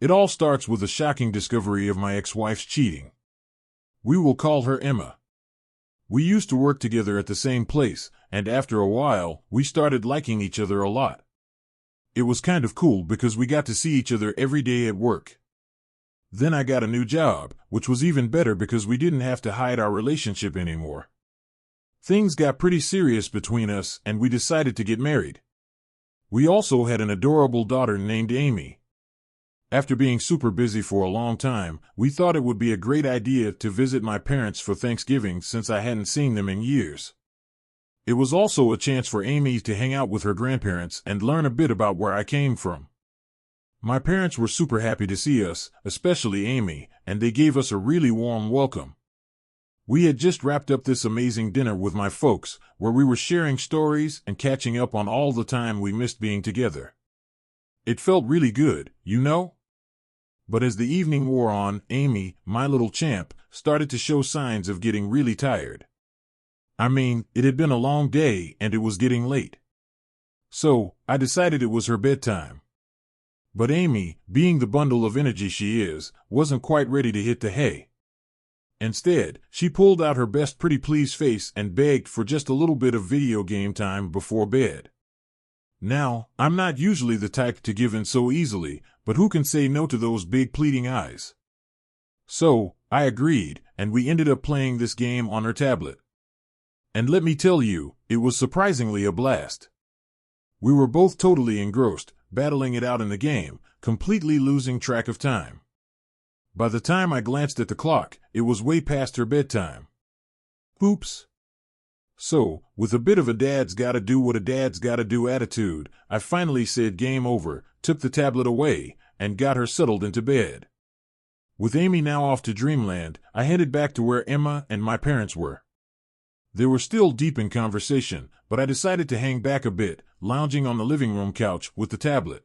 It all starts with a shocking discovery of my ex-wife's cheating. We will call her Emma. We used to work together at the same place, and after a while, we started liking each other a lot. It was kind of cool because we got to see each other every day at work. Then I got a new job, which was even better because we didn't have to hide our relationship anymore. Things got pretty serious between us, and we decided to get married. We also had an adorable daughter named Amy. After being super busy for a long time, we thought it would be a great idea to visit my parents for Thanksgiving since I hadn't seen them in years. It was also a chance for Amy to hang out with her grandparents and learn a bit about where I came from. My parents were super happy to see us, especially Amy, and they gave us a really warm welcome. We had just wrapped up this amazing dinner with my folks, where we were sharing stories and catching up on all the time we missed being together. It felt really good, you know? But as the evening wore on, Amy, my little champ, started to show signs of getting really tired. I mean, it had been a long day and it was getting late. So, I decided it was her bedtime. But Amy, being the bundle of energy she is, wasn't quite ready to hit the hay. Instead, she pulled out her best pretty please face and begged for just a little bit of video game time before bed. Now, I'm not usually the type to give in so easily, but who can say no to those big pleading eyes? So, I agreed, and we ended up playing this game on her tablet. And let me tell you, it was surprisingly a blast. We were both totally engrossed, battling it out in the game, completely losing track of time. By the time I glanced at the clock, it was way past her bedtime. Oops. So, with a bit of a dad's gotta do what a dad's gotta do attitude, I finally said game over, took the tablet away, and got her settled into bed. With Amy now off to dreamland, I headed back to where Emma and my parents were. They were still deep in conversation, but I decided to hang back a bit, lounging on the living room couch with the tablet.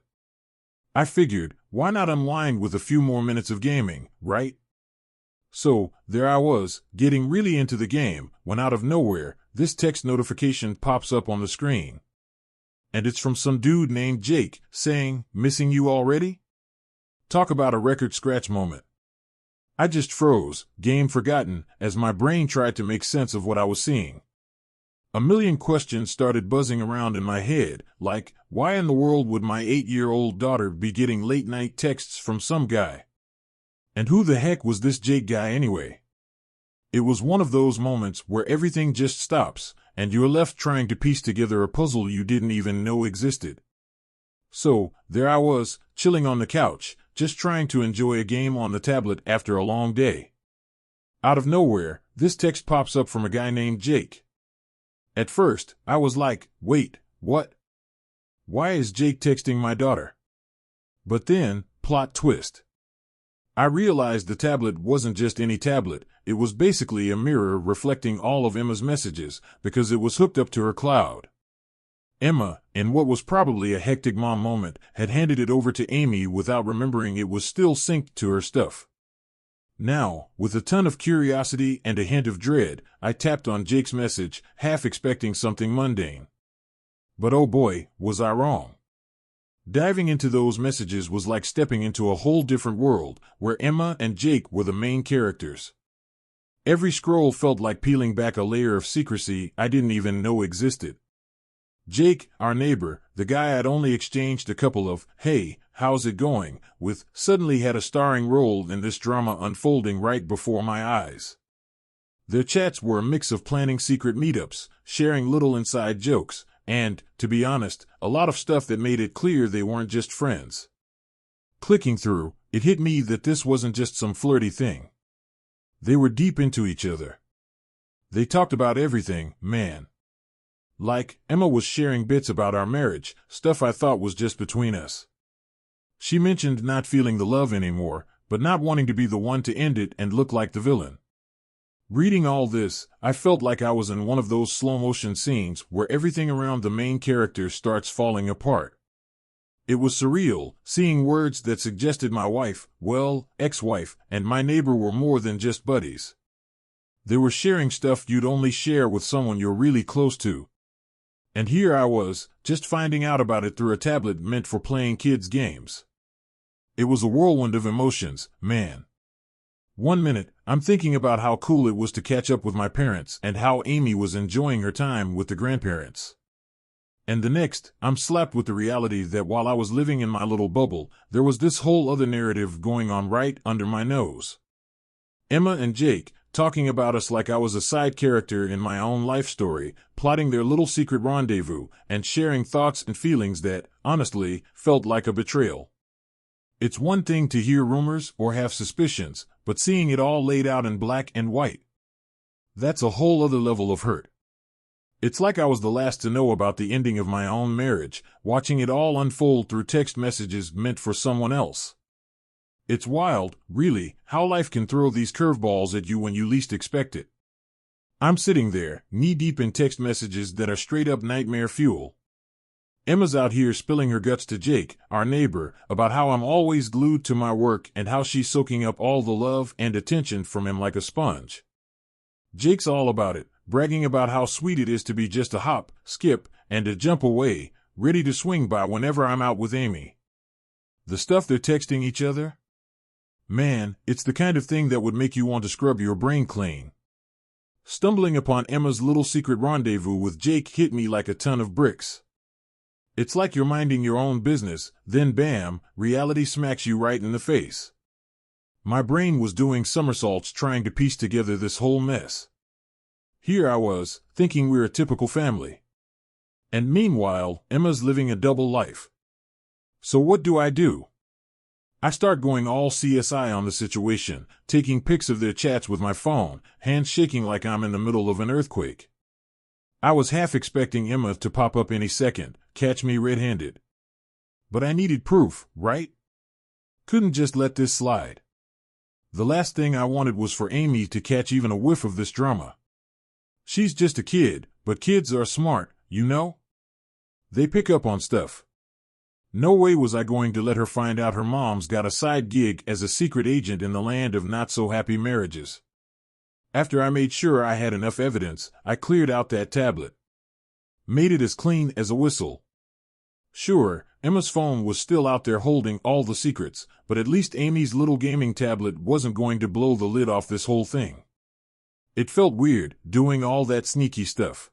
I figured, why not unwind with a few more minutes of gaming, right? So, there I was, getting really into the game, when out of nowhere, this text notification pops up on the screen. And it's from some dude named Jake, saying, "Missing you already?" Talk about a record scratch moment. I just froze, game forgotten, as my brain tried to make sense of what I was seeing. A million questions started buzzing around in my head, like, why in the world would my 8-year-old daughter be getting late-night texts from some guy? And who the heck was this Jake guy anyway? It was one of those moments where everything just stops, and you're left trying to piece together a puzzle you didn't even know existed. So, there I was, chilling on the couch, just trying to enjoy a game on the tablet after a long day. Out of nowhere, this text pops up from a guy named Jake. At first, I was like, wait, what? Why is Jake texting my daughter? But then, plot twist. I realized the tablet wasn't just any tablet, it was basically a mirror reflecting all of Emma's messages, because it was hooked up to her cloud. Emma, in what was probably a hectic mom moment, had handed it over to Amy without remembering it was still synced to her stuff. Now, with a ton of curiosity and a hint of dread, I tapped on Jake's message, half expecting something mundane. But oh boy, was I wrong. Diving into those messages was like stepping into a whole different world, where Emma and Jake were the main characters. Every scroll felt like peeling back a layer of secrecy I didn't even know existed. Jake, our neighbor, the guy I'd only exchanged a couple of, "Hey, how's it going?" with, suddenly had a starring role in this drama unfolding right before my eyes. Their chats were a mix of planning secret meetups, sharing little inside jokes, and, to be honest, a lot of stuff that made it clear they weren't just friends. Clicking through, it hit me that this wasn't just some flirty thing. They were deep into each other. They talked about everything, man. Like, Emma was sharing bits about our marriage, stuff I thought was just between us. She mentioned not feeling the love anymore, but not wanting to be the one to end it and look like the villain. Reading all this, I felt like I was in one of those slow-motion scenes where everything around the main character starts falling apart. It was surreal, seeing words that suggested my wife, well, ex-wife, and my neighbor were more than just buddies. They were sharing stuff you'd only share with someone you're really close to. And here I was, just finding out about it through a tablet meant for playing kids' games. It was a whirlwind of emotions, man. One minute, I'm thinking about how cool it was to catch up with my parents and how Amy was enjoying her time with the grandparents. And the next, I'm slapped with the reality that while I was living in my little bubble, there was this whole other narrative going on right under my nose. Emma and Jake, talking about us like I was a side character in my own life story, plotting their little secret rendezvous, and sharing thoughts and feelings that, honestly, felt like a betrayal. It's one thing to hear rumors or have suspicions, but seeing it all laid out in black and white, that's a whole other level of hurt. It's like I was the last to know about the ending of my own marriage, watching it all unfold through text messages meant for someone else. It's wild, really, how life can throw these curveballs at you when you least expect it. I'm sitting there, knee-deep in text messages that are straight-up nightmare fuel. Emma's out here spilling her guts to Jake, our neighbor, about how I'm always glued to my work and how she's soaking up all the love and attention from him like a sponge. Jake's all about it, bragging about how sweet it is to be just a hop, skip, and a jump away, ready to swing by whenever I'm out with Amy. The stuff they're texting each other? Man, it's the kind of thing that would make you want to scrub your brain clean. Stumbling upon Emma's little secret rendezvous with Jake hit me like a ton of bricks. It's like you're minding your own business, then bam, reality smacks you right in the face. My brain was doing somersaults trying to piece together this whole mess. Here I was, thinking we're a typical family. And meanwhile, Emma's living a double life. So what do? I start going all CSI on the situation, taking pics of their chats with my phone, hands shaking like I'm in the middle of an earthquake. I was half expecting Emma to pop up any second, catch me red-handed. But I needed proof, right? Couldn't just let this slide. The last thing I wanted was for Amy to catch even a whiff of this drama. She's just a kid, but kids are smart, you know? They pick up on stuff. No way was I going to let her find out her mom's got a side gig as a secret agent in the land of not-so-happy marriages. After I made sure I had enough evidence, I cleared out that tablet. Made it as clean as a whistle. Sure, Emma's phone was still out there holding all the secrets, but at least Amy's little gaming tablet wasn't going to blow the lid off this whole thing. It felt weird, doing all that sneaky stuff.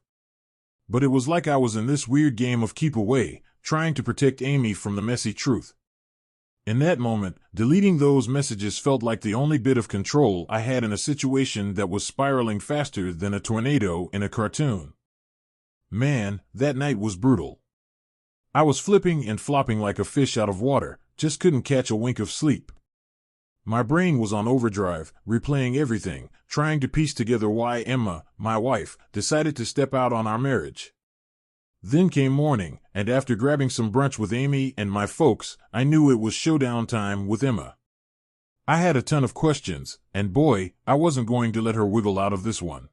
But it was like I was in this weird game of keep away, trying to protect Amy from the messy truth. In that moment, deleting those messages felt like the only bit of control I had in a situation that was spiraling faster than a tornado in a cartoon. Man, that night was brutal. I was flipping and flopping like a fish out of water, just couldn't catch a wink of sleep. My brain was on overdrive, replaying everything, trying to piece together why Emma, my wife, decided to step out on our marriage. Then came morning, and after grabbing some brunch with Amy and my folks, I knew it was showdown time with Emma. I had a ton of questions, and boy, I wasn't going to let her wiggle out of this one.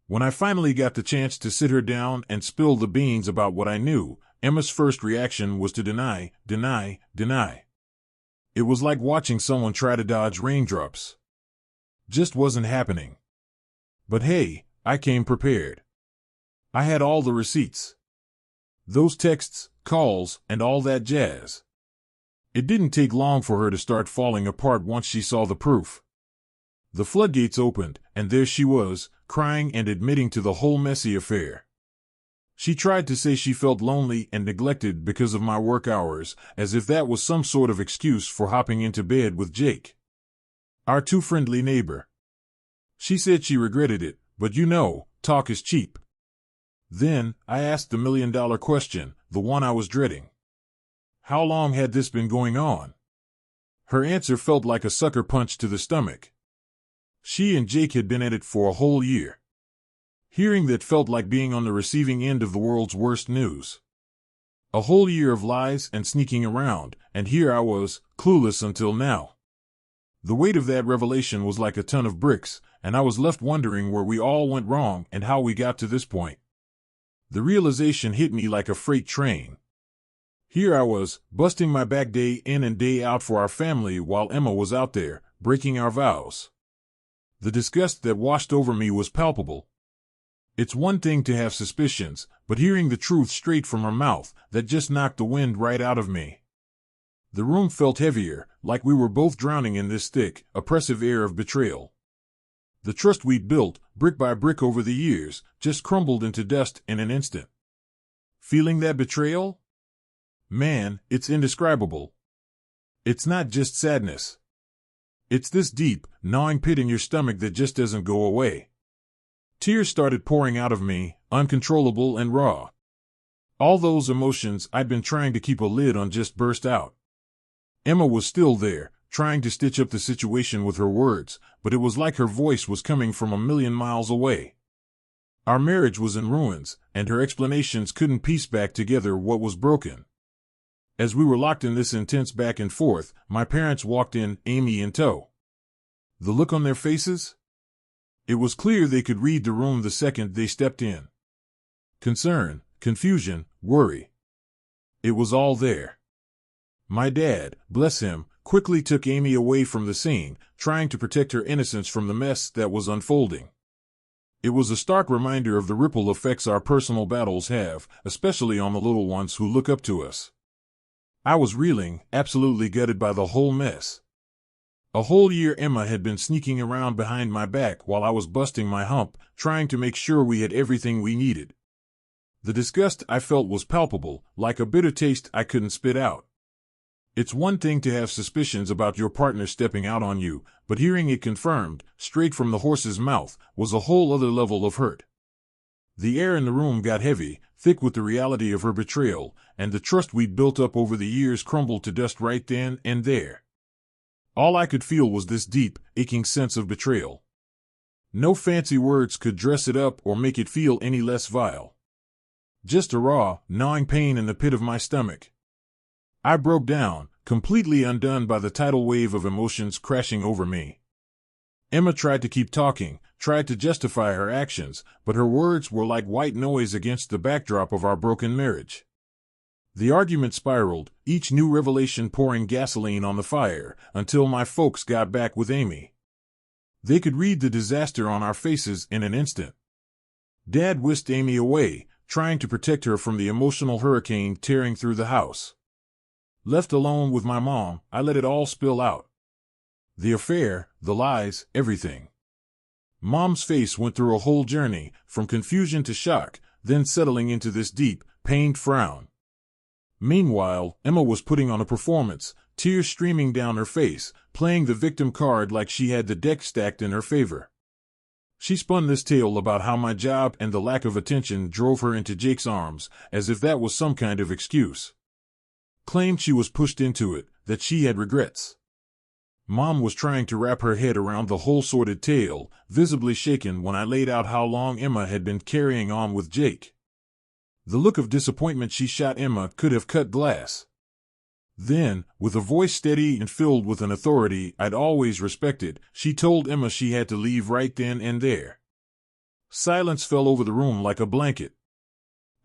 When I finally got the chance to sit her down and spill the beans about what I knew, Emma's first reaction was to deny. It was like watching someone try to dodge raindrops. Just wasn't happening. But hey, I came prepared. I had all the receipts. Those texts, calls, and all that jazz. It didn't take long for her to start falling apart once she saw the proof. The floodgates opened, and there she was, crying and admitting to the whole messy affair. She tried to say she felt lonely and neglected because of my work hours, as if that was some sort of excuse for hopping into bed with Jake, our too friendly neighbor. She said she regretted it, but you know, talk is cheap. Then, I asked the million-dollar question, the one I was dreading. How long had this been going on? Her answer felt like a sucker punch to the stomach. She and Jake had been at it for a whole year. Hearing that felt like being on the receiving end of the world's worst news. A whole year of lies and sneaking around, and here I was, clueless until now. The weight of that revelation was like a ton of bricks, and I was left wondering where we all went wrong and how we got to this point. The realization hit me like a freight train. Here I was, busting my back day in and day out for our family while Emma was out there, breaking our vows. The disgust that washed over me was palpable. It's one thing to have suspicions, but hearing the truth straight from her mouth, that just knocked the wind right out of me. The room felt heavier, like we were both drowning in this thick, oppressive air of betrayal. The trust we'd built, brick by brick over the years, just crumbled into dust in an instant. Feeling that betrayal? Man, it's indescribable. It's not just sadness. It's this deep, gnawing pit in your stomach that just doesn't go away. Tears started pouring out of me, uncontrollable and raw. All those emotions I'd been trying to keep a lid on just burst out. Emma was still there, trying to stitch up the situation with her words, but it was like her voice was coming from a million miles away. Our marriage was in ruins, and her explanations couldn't piece back together what was broken. As we were locked in this intense back and forth, my parents walked in, Amy in tow. The look on their faces? It was clear they could read the room the second they stepped in. Concern, confusion, worry. It was all there. My dad, bless him, quickly took Amy away from the scene, trying to protect her innocence from the mess that was unfolding. It was a stark reminder of the ripple effects our personal battles have, especially on the little ones who look up to us. I was reeling, absolutely gutted by the whole mess. A whole year Emma had been sneaking around behind my back while I was busting my hump, trying to make sure we had everything we needed. The disgust I felt was palpable, like a bitter taste I couldn't spit out. It's one thing to have suspicions about your partner stepping out on you, but hearing it confirmed, straight from the horse's mouth, was a whole other level of hurt. The air in the room got heavy, thick with the reality of her betrayal, and the trust we'd built up over the years crumbled to dust right then and there. All I could feel was this deep, aching sense of betrayal. No fancy words could dress it up or make it feel any less vile. Just a raw, gnawing pain in the pit of my stomach. I broke down, completely undone by the tidal wave of emotions crashing over me. Emma tried to keep talking, tried to justify her actions, but her words were like white noise against the backdrop of our broken marriage. The argument spiraled, each new revelation pouring gasoline on the fire, until my folks got back with Amy. They could read the disaster on our faces in an instant. Dad whisked Amy away, trying to protect her from the emotional hurricane tearing through the house. Left alone with my mom, I let it all spill out. The affair, the lies, everything. Mom's face went through a whole journey, from confusion to shock, then settling into this deep, pained frown. Meanwhile, Emma was putting on a performance, tears streaming down her face, playing the victim card like she had the deck stacked in her favor. She spun this tale about how my job and the lack of attention drove her into Jake's arms, as if that was some kind of excuse. Claimed she was pushed into it, that she had regrets. Mom was trying to wrap her head around the whole sordid tale, visibly shaken when I laid out how long Emma had been carrying on with Jake. The look of disappointment she shot Emma could have cut glass. Then, with a voice steady and filled with an authority I'd always respected, she told Emma she had to leave right then and there. Silence fell over the room like a blanket.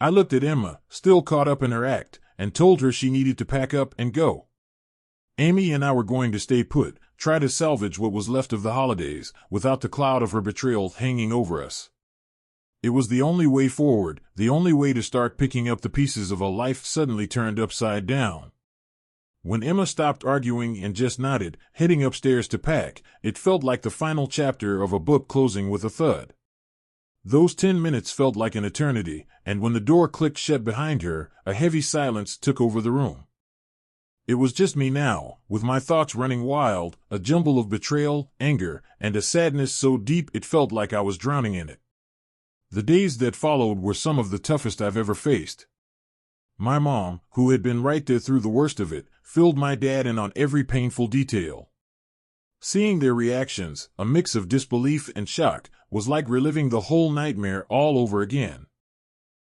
I looked at Emma, still caught up in her act, and told her she needed to pack up and go. Amy and I were going to stay put, try to salvage what was left of the holidays, without the cloud of her betrayal hanging over us. It was the only way forward, the only way to start picking up the pieces of a life suddenly turned upside down. When Emma stopped arguing and just nodded, heading upstairs to pack, it felt like the final chapter of a book closing with a thud. Those 10 minutes felt like an eternity, and when the door clicked shut behind her, a heavy silence took over the room. It was just me now, with my thoughts running wild, a jumble of betrayal, anger, and a sadness so deep it felt like I was drowning in it. The days that followed were some of the toughest I've ever faced. My mom, who had been right there through the worst of it, filled my dad in on every painful detail. Seeing their reactions, a mix of disbelief and shock, was like reliving the whole nightmare all over again.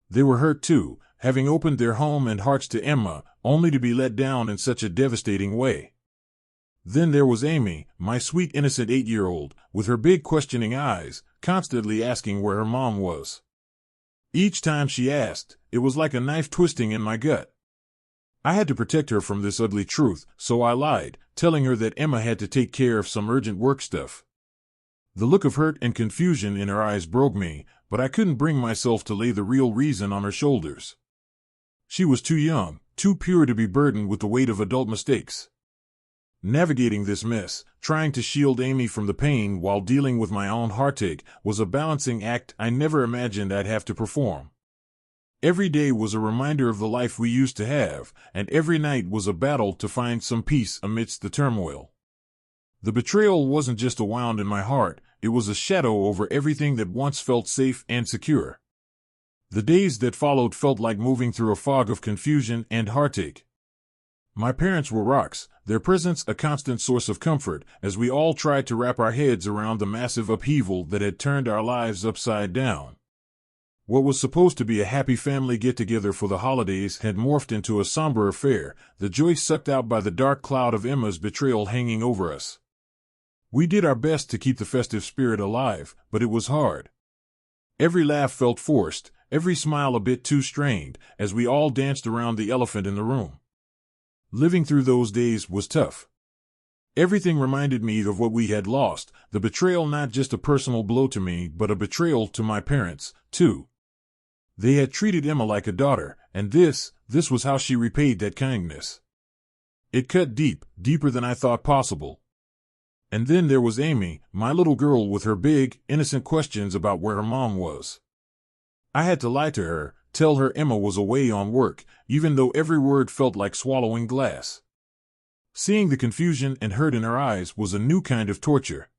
They were hurt too, having opened their home and hearts to Emma, only to be let down in such a devastating way. Then there was Amy, my sweet innocent 8-year-old, with her big questioning eyes, constantly asking where her mom was. Each time she asked, it was like a knife twisting in my gut. I had to protect her from this ugly truth, so I lied, telling her that Emma had to take care of some urgent work stuff. The look of hurt and confusion in her eyes broke me, but I couldn't bring myself to lay the real reason on her shoulders. She was too young, too pure to be burdened with the weight of adult mistakes. Navigating this mess, trying to shield Amy from the pain while dealing with my own heartache, was a balancing act I never imagined I'd have to perform. Every day was a reminder of the life we used to have, and every night was a battle to find some peace amidst the turmoil. The betrayal wasn't just a wound in my heart, it was a shadow over everything that once felt safe and secure. The days that followed felt like moving through a fog of confusion and heartache. My parents were rocks, their presence a constant source of comfort, as we all tried to wrap our heads around the massive upheaval that had turned our lives upside down. What was supposed to be a happy family get-together for the holidays had morphed into a somber affair, the joy sucked out by the dark cloud of Emma's betrayal hanging over us. We did our best to keep the festive spirit alive, but it was hard. Every laugh felt forced, every smile a bit too strained, as we all danced around the elephant in the room. Living through those days was tough. Everything reminded me of what we had lost, the betrayal not just a personal blow to me, but a betrayal to my parents, too. They had treated Emma like a daughter, and this was how she repaid that kindness. It cut deep, deeper than I thought possible. And then there was Amy, my little girl with her big, innocent questions about where her mom was. I had to lie to her, tell her Emma was away on work, even though every word felt like swallowing glass. Seeing the confusion and hurt in her eyes was a new kind of torture.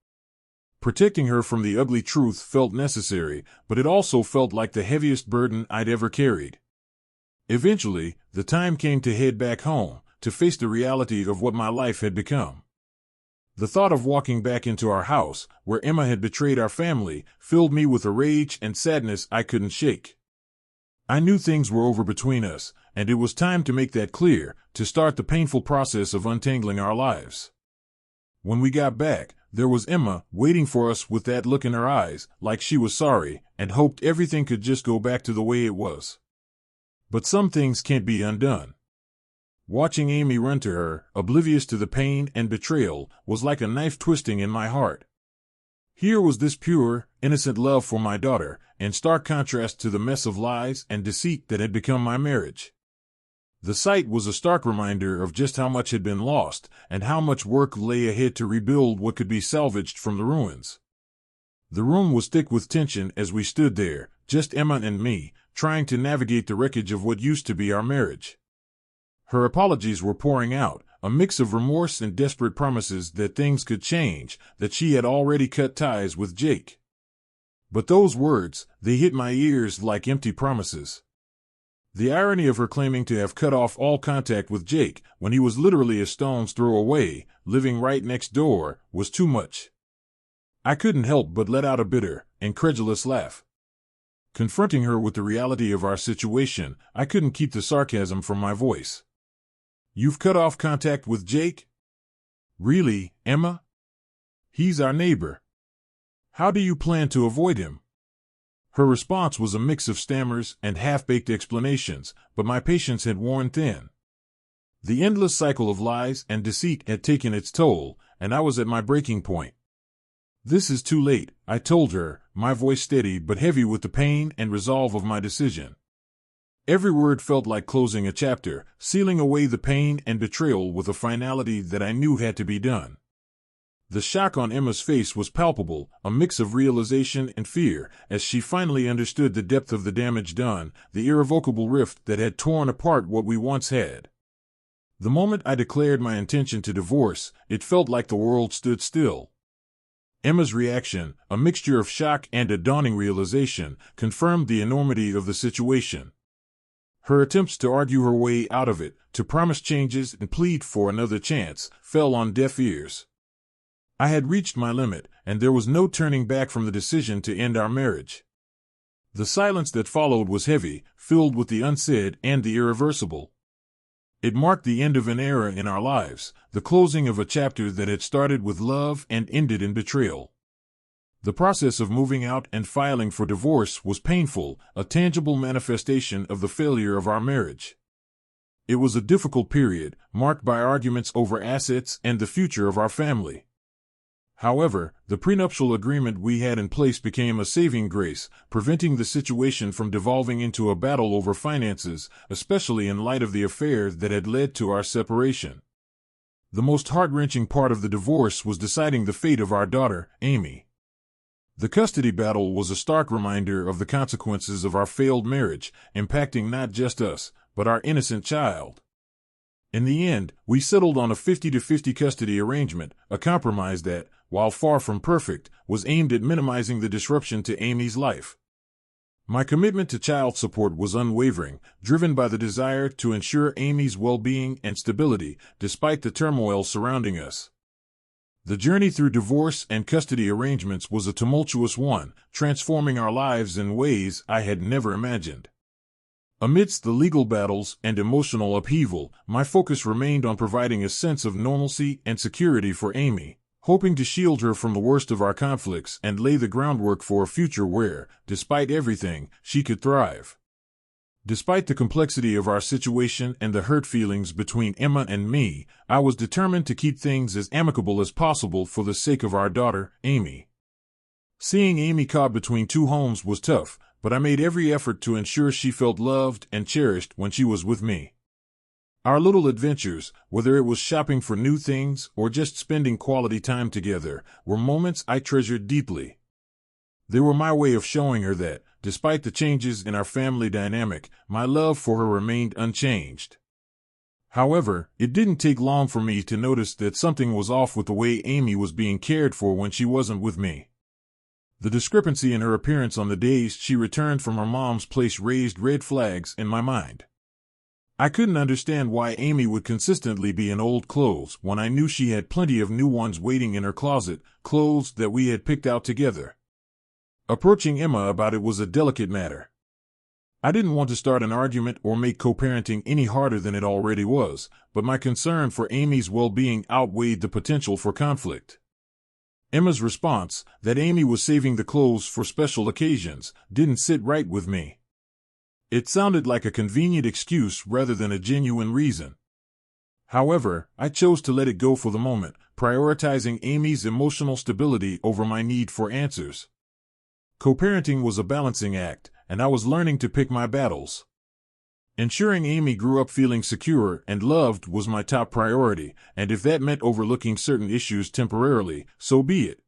Protecting her from the ugly truth felt necessary, but it also felt like the heaviest burden I'd ever carried. Eventually, the time came to head back home, to face the reality of what my life had become. The thought of walking back into our house, where Emma had betrayed our family, filled me with a rage and sadness I couldn't shake. I knew things were over between us, and it was time to make that clear, to start the painful process of untangling our lives. When we got back, there was Emma, waiting for us with that look in her eyes, like she was sorry, and hoped everything could just go back to the way it was. But some things can't be undone. Watching Amy run to her, oblivious to the pain and betrayal, was like a knife twisting in my heart. Here was this pure, innocent love for my daughter, in stark contrast to the mess of lies and deceit that had become my marriage. The sight was a stark reminder of just how much had been lost, and how much work lay ahead to rebuild what could be salvaged from the ruins. The room was thick with tension as we stood there, just Emma and me, trying to navigate the wreckage of what used to be our marriage. Her apologies were pouring out, a mix of remorse and desperate promises that things could change, that she had already cut ties with Jake. But those words, they hit my ears like empty promises. The irony of her claiming to have cut off all contact with Jake, when he was literally a stone's throw away, living right next door, was too much. I couldn't help but let out a bitter, incredulous laugh. Confronting her with the reality of our situation, I couldn't keep the sarcasm from my voice. "You've cut off contact with Jake? Really, Emma? He's our neighbor. How do you plan to avoid him?" Her response was a mix of stammers and half-baked explanations, but my patience had worn thin. The endless cycle of lies and deceit had taken its toll, and I was at my breaking point. "This is too late," I told her, my voice steady but heavy with the pain and resolve of my decision. Every word felt like closing a chapter, sealing away the pain and betrayal with a finality that I knew had to be done. The shock on Emma's face was palpable, a mix of realization and fear, as she finally understood the depth of the damage done, the irrevocable rift that had torn apart what we once had. The moment I declared my intention to divorce, it felt like the world stood still. Emma's reaction, a mixture of shock and a dawning realization, confirmed the enormity of the situation. Her attempts to argue her way out of it, to promise changes and plead for another chance, fell on deaf ears. I had reached my limit, and there was no turning back from the decision to end our marriage. The silence that followed was heavy, filled with the unsaid and the irreversible. It marked the end of an era in our lives, the closing of a chapter that had started with love and ended in betrayal. The process of moving out and filing for divorce was painful, a tangible manifestation of the failure of our marriage. It was a difficult period, marked by arguments over assets and the future of our family. However, the prenuptial agreement we had in place became a saving grace, preventing the situation from devolving into a battle over finances, especially in light of the affair that had led to our separation. The most heart-wrenching part of the divorce was deciding the fate of our daughter, Amy. The custody battle was a stark reminder of the consequences of our failed marriage, impacting not just us, but our innocent child. In the end, we settled on a 50-50 custody arrangement, a compromise that, while far from perfect, was aimed at minimizing the disruption to Amy's life. My commitment to child support was unwavering, driven by the desire to ensure Amy's well-being and stability, despite the turmoil surrounding us. The journey through divorce and custody arrangements was a tumultuous one, transforming our lives in ways I had never imagined. Amidst the legal battles and emotional upheaval, my focus remained on providing a sense of normalcy and security for Amy, hoping to shield her from the worst of our conflicts and lay the groundwork for a future where, despite everything, she could thrive. Despite the complexity of our situation and the hurt feelings between Emma and me, I was determined to keep things as amicable as possible for the sake of our daughter, Amy. Seeing Amy caught between two homes was tough, but I made every effort to ensure she felt loved and cherished when she was with me. Our little adventures, whether it was shopping for new things or just spending quality time together, were moments I treasured deeply. They were my way of showing her that, despite the changes in our family dynamic, my love for her remained unchanged. However, it didn't take long for me to notice that something was off with the way Amy was being cared for when she wasn't with me. The discrepancy in her appearance on the days she returned from her mom's place raised red flags in my mind. I couldn't understand why Amy would consistently be in old clothes when I knew she had plenty of new ones waiting in her closet, clothes that we had picked out together. Approaching Emma about it was a delicate matter. I didn't want to start an argument or make co-parenting any harder than it already was, but my concern for Amy's well-being outweighed the potential for conflict. Emma's response, that Amy was saving the clothes for special occasions, didn't sit right with me. It sounded like a convenient excuse rather than a genuine reason. However, I chose to let it go for the moment, prioritizing Amy's emotional stability over my need for answers. Co-parenting was a balancing act, and I was learning to pick my battles. Ensuring Amy grew up feeling secure and loved was my top priority, and if that meant overlooking certain issues temporarily, so be it.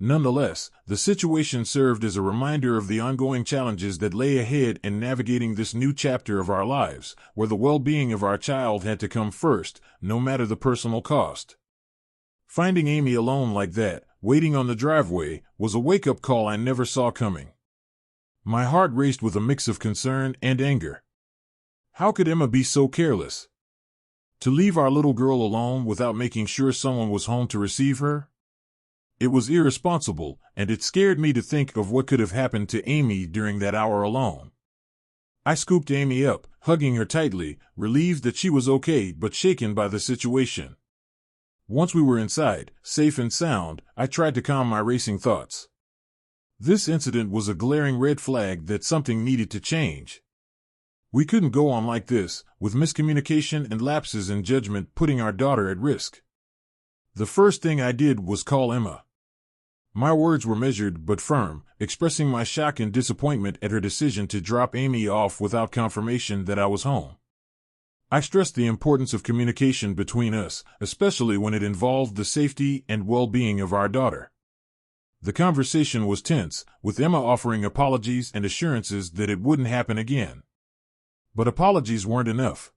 Nonetheless, the situation served as a reminder of the ongoing challenges that lay ahead in navigating this new chapter of our lives, where the well-being of our child had to come first, no matter the personal cost. Finding Amy alone like that, waiting on the driveway, was a wake-up call I never saw coming. My heart raced with a mix of concern and anger. How could Emma be so careless? To leave our little girl alone without making sure someone was home to receive her? It was irresponsible, and it scared me to think of what could have happened to Amy during that hour alone. I scooped Amy up, hugging her tightly, relieved that she was okay but shaken by the situation. Once we were inside, safe and sound, I tried to calm my racing thoughts. This incident was a glaring red flag that something needed to change. We couldn't go on like this, with miscommunication and lapses in judgment putting our daughter at risk. The first thing I did was call Emma. My words were measured but firm, expressing my shock and disappointment at her decision to drop Amy off without confirmation that I was home. I stressed the importance of communication between us, especially when it involved the safety and well-being of our daughter. The conversation was tense, with Emma offering apologies and assurances that it wouldn't happen again. But apologies weren't enough.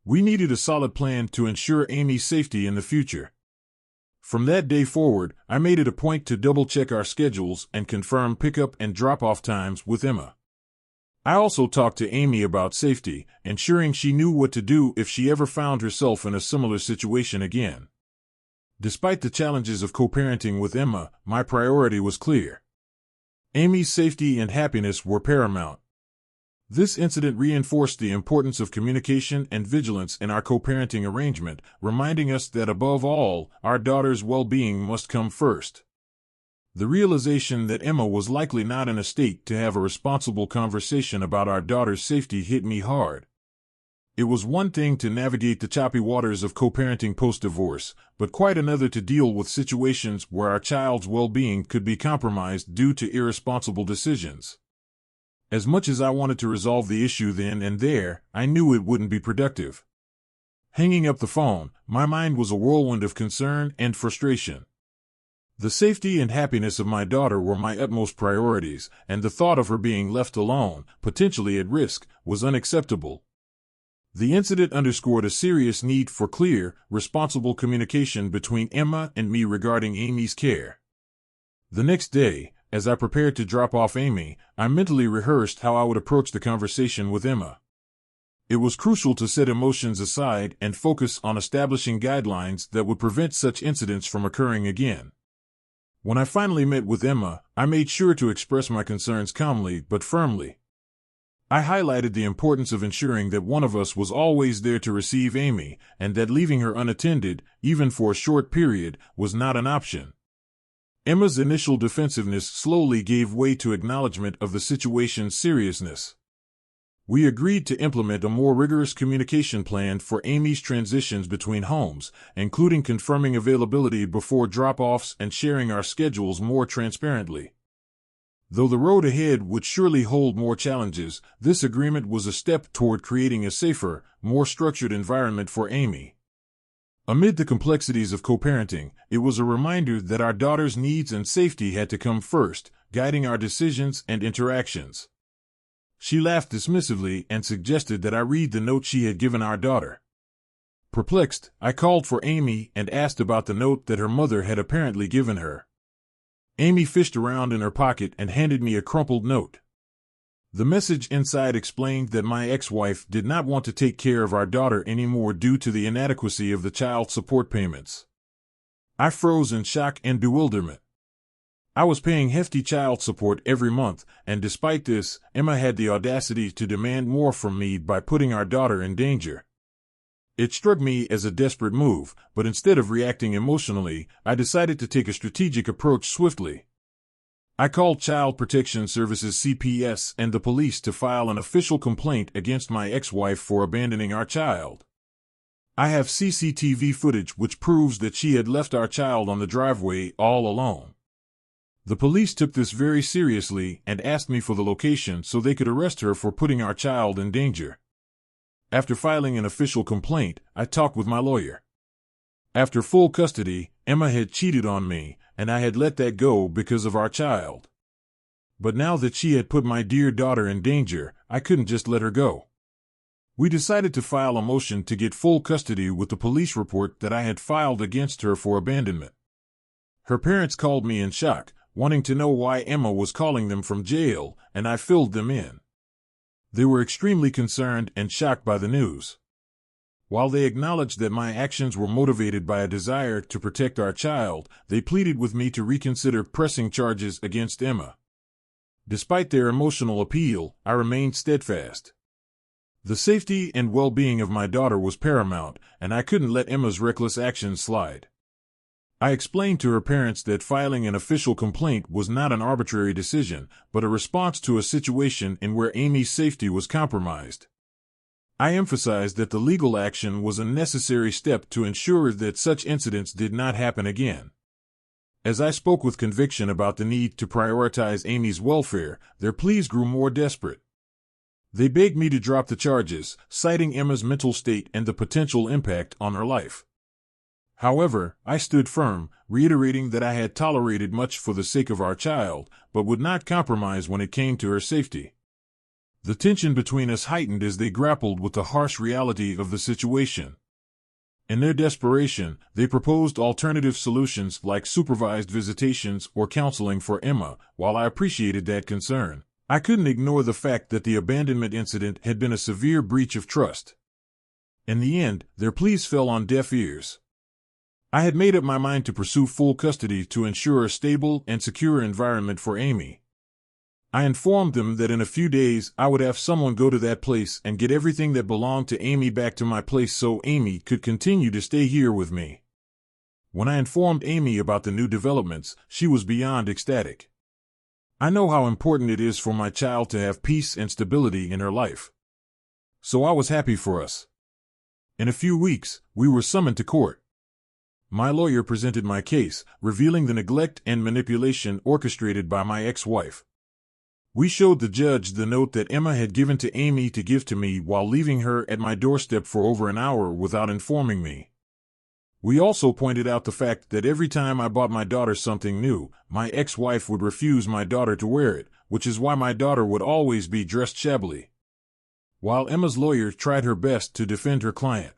We needed a solid plan to ensure Amy's safety in the future. From that day forward, I made it a point to double-check our schedules and confirm pickup and drop-off times with Emma. I also talked to Amy about safety, ensuring she knew what to do if she ever found herself in a similar situation again. Despite the challenges of co-parenting with Emma, my priority was clear. Amy's safety and happiness were paramount. This incident reinforced the importance of communication and vigilance in our co-parenting arrangement, reminding us that above all, our daughter's well-being must come first. The realization that Emma was likely not in a state to have a responsible conversation about our daughter's safety hit me hard. It was one thing to navigate the choppy waters of co-parenting post-divorce, but quite another to deal with situations where our child's well-being could be compromised due to irresponsible decisions. As much as I wanted to resolve the issue then and there, I knew it wouldn't be productive. Hanging up the phone, my mind was a whirlwind of concern and frustration. The safety and happiness of my daughter were my utmost priorities, and the thought of her being left alone, potentially at risk, was unacceptable. The incident underscored a serious need for clear, responsible communication between Emma and me regarding Amy's care. The next day, as I prepared to drop off Amy, I mentally rehearsed how I would approach the conversation with Emma. It was crucial to set emotions aside and focus on establishing guidelines that would prevent such incidents from occurring again. When I finally met with Emma, I made sure to express my concerns calmly but firmly. I highlighted the importance of ensuring that one of us was always there to receive Amy, and that leaving her unattended, even for a short period, was not an option. Emma's initial defensiveness slowly gave way to acknowledgement of the situation's seriousness. We agreed to implement a more rigorous communication plan for Amy's transitions between homes, including confirming availability before drop-offs and sharing our schedules more transparently. Though the road ahead would surely hold more challenges, this agreement was a step toward creating a safer, more structured environment for Amy. Amid the complexities of co-parenting, it was a reminder that our daughter's needs and safety had to come first, guiding our decisions and interactions. She laughed dismissively and suggested that I read the note she had given our daughter. Perplexed, I called for Amy and asked about the note that her mother had apparently given her. Amy fished around in her pocket and handed me a crumpled note. The message inside explained that my ex-wife did not want to take care of our daughter anymore due to the inadequacy of the child support payments. I froze in shock and bewilderment. I was paying hefty child support every month, and despite this, Emma had the audacity to demand more from me by putting our daughter in danger. It struck me as a desperate move, but instead of reacting emotionally, I decided to take a strategic approach swiftly. I called Child Protection Services (CPS) and the police to file an official complaint against my ex-wife for abandoning our child. I have CCTV footage which proves that she had left our child on the driveway all alone. The police took this very seriously and asked me for the location so they could arrest her for putting our child in danger. After filing an official complaint, I talked with my lawyer. After full custody, Emma had cheated on me, and I had let that go because of our child. But now that she had put my dear daughter in danger, I couldn't just let her go. We decided to file a motion to get full custody with the police report that I had filed against her for abandonment. Her parents called me in shock, wanting to know why Emma was calling them from jail, and I filled them in. They were extremely concerned and shocked by the news. While they acknowledged that my actions were motivated by a desire to protect our child, they pleaded with me to reconsider pressing charges against Emma. Despite their emotional appeal, I remained steadfast. The safety and well-being of my daughter was paramount, and I couldn't let Emma's reckless actions slide. I explained to her parents that filing an official complaint was not an arbitrary decision, but a response to a situation in where Amy's safety was compromised. I emphasized that the legal action was a necessary step to ensure that such incidents did not happen again. As I spoke with conviction about the need to prioritize Amy's welfare, their pleas grew more desperate. They begged me to drop the charges, citing Emma's mental state and the potential impact on her life. However, I stood firm, reiterating that I had tolerated much for the sake of our child, but would not compromise when it came to her safety. The tension between us heightened as they grappled with the harsh reality of the situation. In their desperation, they proposed alternative solutions like supervised visitations or counseling for Emma. While I appreciated that concern, I couldn't ignore the fact that the abandonment incident had been a severe breach of trust. In the end, their pleas fell on deaf ears. I had made up my mind to pursue full custody to ensure a stable and secure environment for Amy. I informed them that in a few days I would have someone go to that place and get everything that belonged to Amy back to my place so Amy could continue to stay here with me. When I informed Amy about the new developments, she was beyond ecstatic. I know how important it is for my child to have peace and stability in her life. so I was happy for us. In a few weeks, we were summoned to court. My lawyer presented my case, revealing the neglect and manipulation orchestrated by my ex-wife. We showed the judge the note that Emma had given to Amy to give to me while leaving her at my doorstep for over an hour without informing me. We also pointed out the fact that every time I bought my daughter something new, my ex-wife would refuse my daughter to wear it, which is why my daughter would always be dressed shabbily. While Emma's lawyer tried her best to defend her client,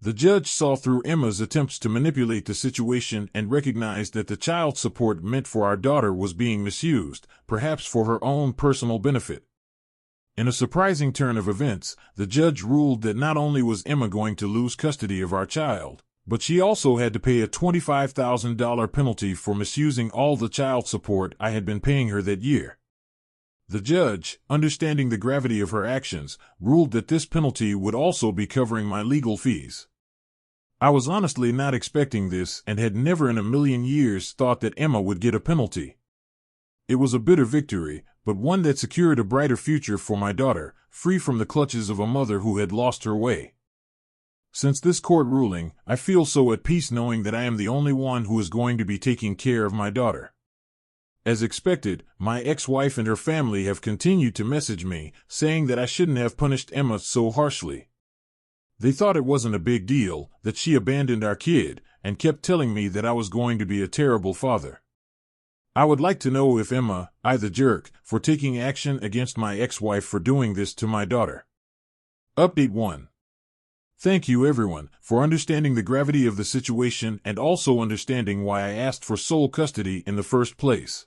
the judge saw through Emma's attempts to manipulate the situation and recognized that the child support meant for our daughter was being misused, perhaps for her own personal benefit. In a surprising turn of events, the judge ruled that not only was Emma going to lose custody of our child, but she also had to pay a $25,000 penalty for misusing all the child support I had been paying her that year. The judge, understanding the gravity of her actions, ruled that this penalty would also be covering my legal fees. I was honestly not expecting this and had never in a million years thought that Emma would get a penalty. It was a bitter victory, but one that secured a brighter future for my daughter, free from the clutches of a mother who had lost her way. Since this court ruling, I feel so at peace knowing that I am the only one who is going to be taking care of my daughter. As expected, my ex-wife and her family have continued to message me, saying that I shouldn't have punished Emma so harshly. They thought it wasn't a big deal, that she abandoned our kid, and kept telling me that I was going to be a terrible father. I would like to know if Emma, I the jerk, for taking action against my ex-wife for doing this to my daughter. Update 1. Thank you everyone for understanding the gravity of the situation and also understanding why I asked for sole custody in the first place.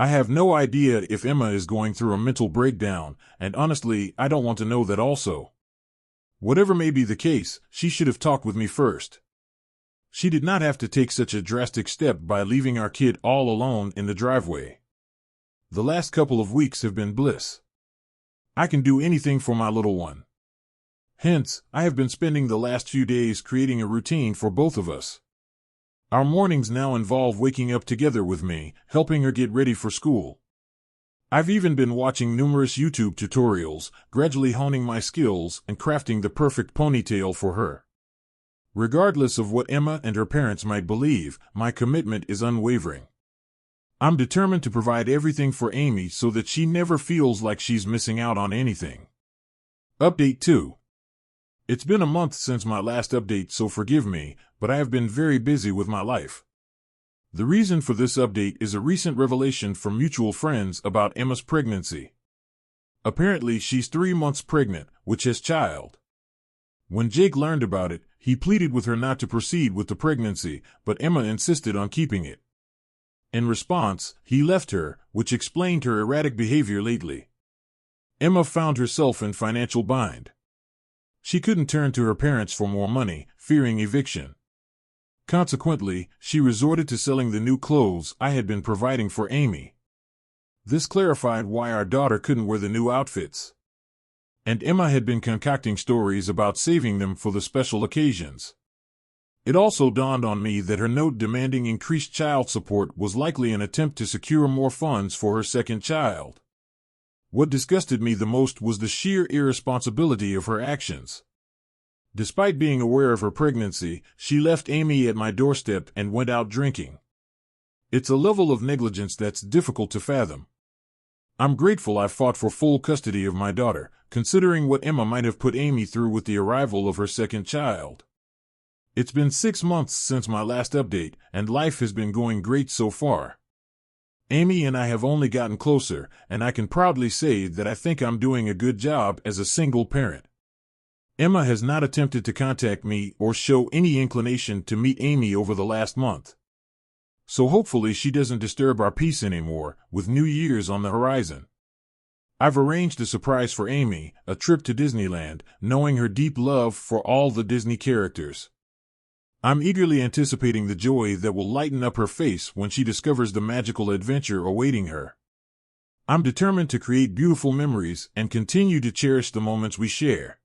I have no idea if Emma is going through a mental breakdown, and honestly, I don't want to know that also. Whatever may be the case, she should have talked with me first. She did not have to take such a drastic step by leaving our kid all alone in the driveway. The last couple of weeks have been bliss. I can do anything for my little one. Hence, I have been spending the last few days creating a routine for both of us. Our mornings now involve waking up together with me, helping her get ready for school. I've even been watching numerous YouTube tutorials, gradually honing my skills and crafting the perfect ponytail for her. Regardless of what Emma and her parents might believe, my commitment is unwavering. I'm determined to provide everything for Amy so that she never feels like she's missing out on anything. Update 2. It's been a month since my last update, so forgive me, but I have been very busy with my life. The reason for this update is a recent revelation from mutual friends about Emma's pregnancy. Apparently, she's 3 months pregnant, which has child. When Jake learned about it, he pleaded with her not to proceed with the pregnancy, but Emma insisted on keeping it. In response, he left her, which explained her erratic behavior lately. Emma found herself in financial bind. She couldn't turn to her parents for more money, fearing eviction. Consequently, she resorted to selling the new clothes I had been providing for Amy. This clarified why our daughter couldn't wear the new outfits. And Emma had been concocting stories about saving them for the special occasions. It also dawned on me that her note demanding increased child support was likely an attempt to secure more funds for her second child. What disgusted me the most was the sheer irresponsibility of her actions. Despite being aware of her pregnancy, she left Amy at my doorstep and went out drinking. It's a level of negligence that's difficult to fathom. I'm grateful I fought for full custody of my daughter, considering what Emma might have put Amy through with the arrival of her second child. It's been 6 months since my last update, and life has been going great so far. Amy and I have only gotten closer, and I can proudly say that I think I'm doing a good job as a single parent. Emma has not attempted to contact me or show any inclination to meet Amy over the last month. So hopefully she doesn't disturb our peace anymore, with New Year's on the horizon. I've arranged a surprise for Amy, a trip to Disneyland, knowing her deep love for all the Disney characters. I'm eagerly anticipating the joy that will lighten up her face when she discovers the magical adventure awaiting her. I'm determined to create beautiful memories and continue to cherish the moments we share.